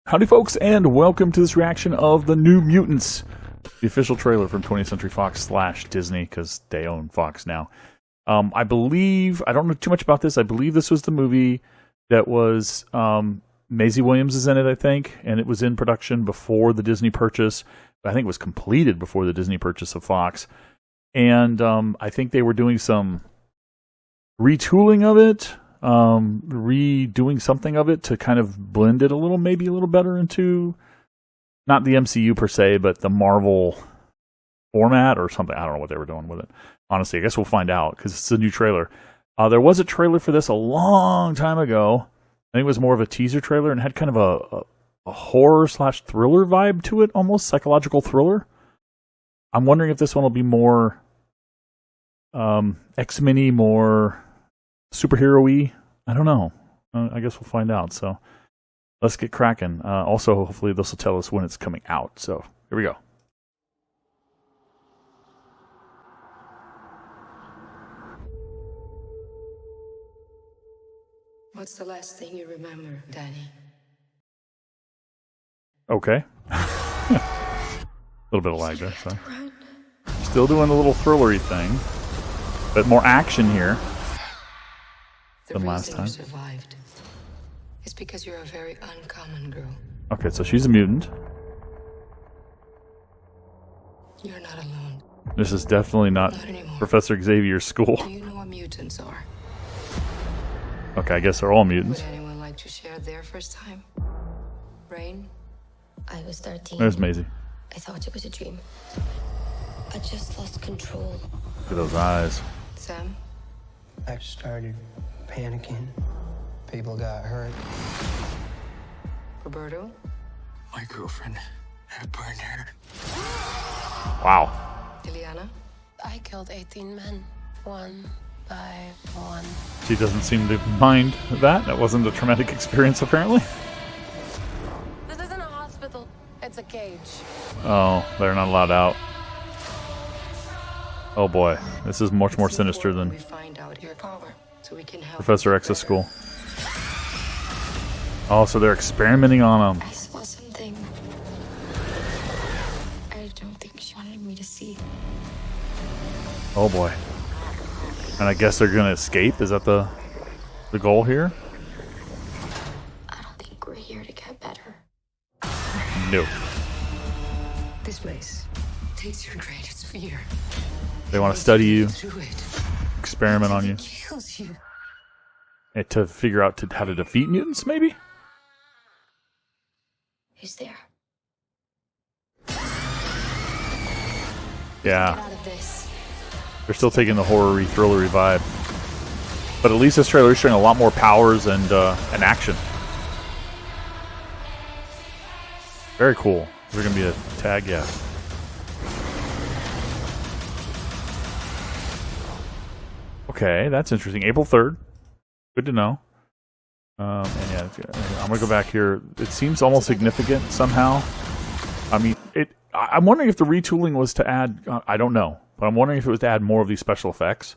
Howdy folks, and welcome to this reaction of the New Mutants, the official trailer from 20th Century Fox / Disney, because they own Fox now. I believe, I don't know too much about this, I believe this was the movie that was, Maisie Williams is in it, I think, and it was in production before the Disney purchase. I think it was completed before the Disney purchase of Fox. And I think they were doing some retooling of it, redoing something of it to kind of blend it a little, maybe a little better into not the MCU per se, but the Marvel format or something. I don't know what they were doing with it. Honestly, I guess we'll find out because it's a new trailer. There was a trailer for this a long time ago. I think it was more of a teaser trailer and had kind of a horror / thriller vibe to it, almost psychological thriller. I'm wondering if this one will be more X-Men-y, more superhero-y. I don't know. I guess we'll find out. So let's get cracking. Also, hopefully this will tell us when it's coming out. So here we go. What's the last thing you remember, Danny? Okay. A little bit of lag there. So. Still doing the little thrillery thing, but more action here than last time. The reason you survived is because you're a very uncommon girl. Okay, so she's a mutant. You're not alone. This is definitely not Professor Xavier's school. Do you know what mutants are? Okay, I guess they're all mutants. Would anyone like to share their first time? Rain? I was 13. There's Maisie. I thought it was a dream. I just lost control. Look at those eyes. Sam? I started panicking. People got hurt. Roberto? My girlfriend had burned her. Wow. Ileana? I killed 18 men, one by one. She doesn't seem to mind that. That wasn't a traumatic experience, apparently. This isn't a hospital. It's a cage. Oh, they're not allowed out. Oh boy, this is much more sinister than We find out your power, so we can help Professor X's school. Oh, so they're experimenting on him. I saw something I don't think she wanted me to see. Oh boy. And I guess they're gonna escape? Is that the goal here? I don't think we're here to get better. No. This place takes your greatest fear. They want to study you, Through it. experiment on you, Kills you. and to figure out how to defeat mutants, maybe? Who's there? Yeah. Get out of this. They're still taking the horror-y, thrillery vibe. But at least this trailer is showing a lot more powers and action. Very cool. Is there going to be a tag? Yeah. Okay, that's interesting. April 3rd. Good to know. And yeah, I'm going to go back here. It seems almost significant somehow. I mean, I'm wondering if the retooling was to add... I don't know. But I'm wondering if it was to add more of these special effects.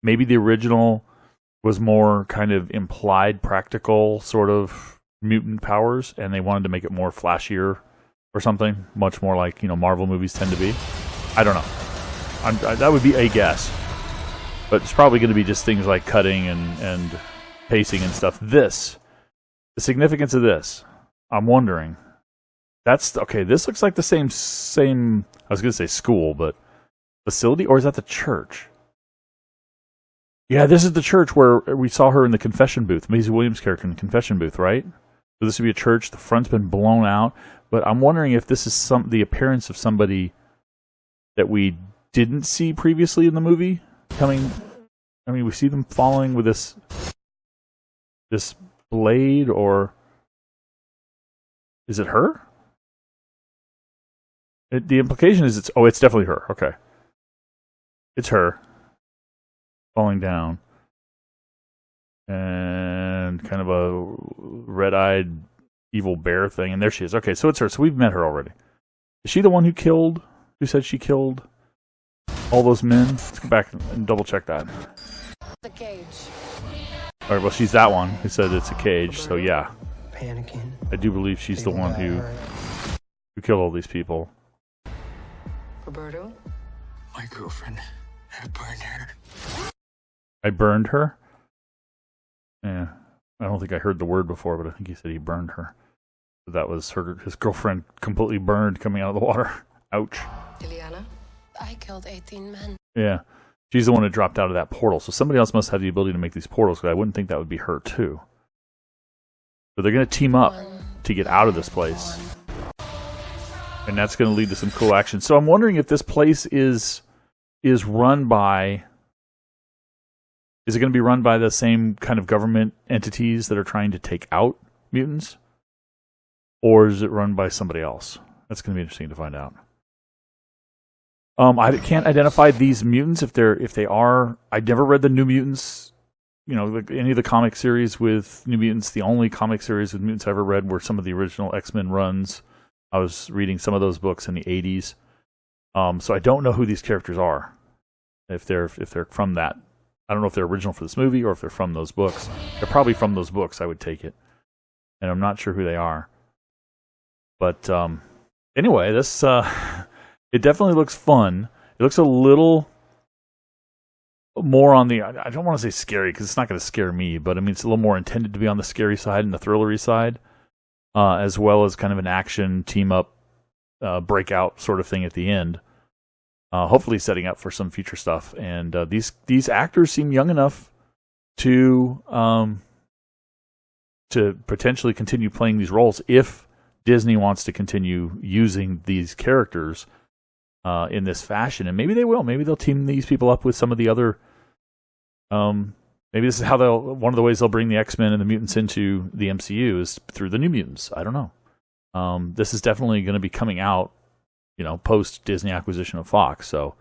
Maybe the original was more kind of implied, practical sort of mutant powers, and they wanted to make it more flashier or something, much more like, Marvel movies tend to be. I don't know. That would be a guess. But it's probably going to be just things like cutting and pacing and stuff. The significance of this, I'm wondering. Okay, this looks like the same, I was going to say school, but facility, or is that the church? Yeah, this is the church where we saw her in the confession booth. Maisie Williams' character in the confession booth, right? So this would be a church. The front's been blown out, but I'm wondering if this is the appearance of somebody that we didn't see previously in the movie coming. I mean, we see them following with this blade, or is it her? The implication is it's definitely her. Okay. It's her falling down and kind of a red-eyed evil bear thing, and there she is. Okay, so it's her. So we've met her already. Is she the one who said she killed all those men? Let's go back and double check that. The cage. All right, well, she's that one who said it's a cage, so yeah. panicking. I do believe she's the People one got who hurt. killed all these people. Roberto? My girlfriend, I burned her. I burned her? Yeah. I don't think I heard the word before, but I think he said he burned her. That was his girlfriend completely burned coming out of the water. Ouch. Liliana? I killed 18 men. Yeah. She's the one who dropped out of that portal. So somebody else must have the ability to make these portals, because I wouldn't think that would be her, too. So they're going to team up to get out of this place. And that's going to lead to some cool action. So I'm wondering if this place is run by... Is it going to be run by the same kind of government entities that are trying to take out mutants? Or is it run by somebody else? That's going to be interesting to find out. I can't identify these mutants if they are. I never read the New Mutants, like any of the comic series with New Mutants. The only comic series with mutants I ever read were some of the original X-Men runs. I was reading some of those books in the 80s. So I don't know who these characters are. If they're from that. I don't know if they're original for this movie or if they're from those books. They're probably from those books, I would take it. And I'm not sure who they are. But anyway, this it definitely looks fun. It looks a little more on the... I don't want to say scary because it's not going to scare me, but I mean it's a little more intended to be on the scary side and the thrillery side, as well as kind of an action team-up breakout sort of thing at the end. Hopefully setting up for some future stuff. And these actors seem young enough to potentially continue playing these roles if Disney wants to continue using these characters in this fashion. And maybe they will. Maybe they'll team these people up with some of the other... maybe this is how one of the ways they'll bring the X-Men and the mutants into the MCU is through the New Mutants. I don't know. This is definitely going to be coming out post Disney acquisition of Fox. So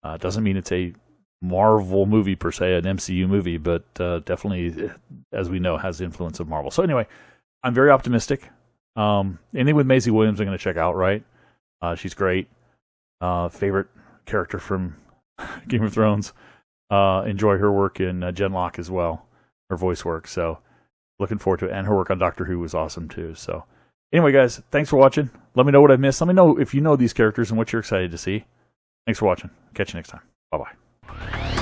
it doesn't mean it's a Marvel movie per se, an MCU movie, but definitely, as we know, has the influence of Marvel. So anyway, I'm very optimistic. Anything with Maisie Williams I'm going to check out, right? She's great. Favorite character from Game of Thrones. Enjoy her work in Genlock as well, her voice work. So looking forward to it. And her work on Doctor Who was awesome too. So anyway, guys, thanks for watching. Let me know what I missed. Let me know if you know these characters and what you're excited to see. Thanks for watching. Catch you next time. Bye-bye.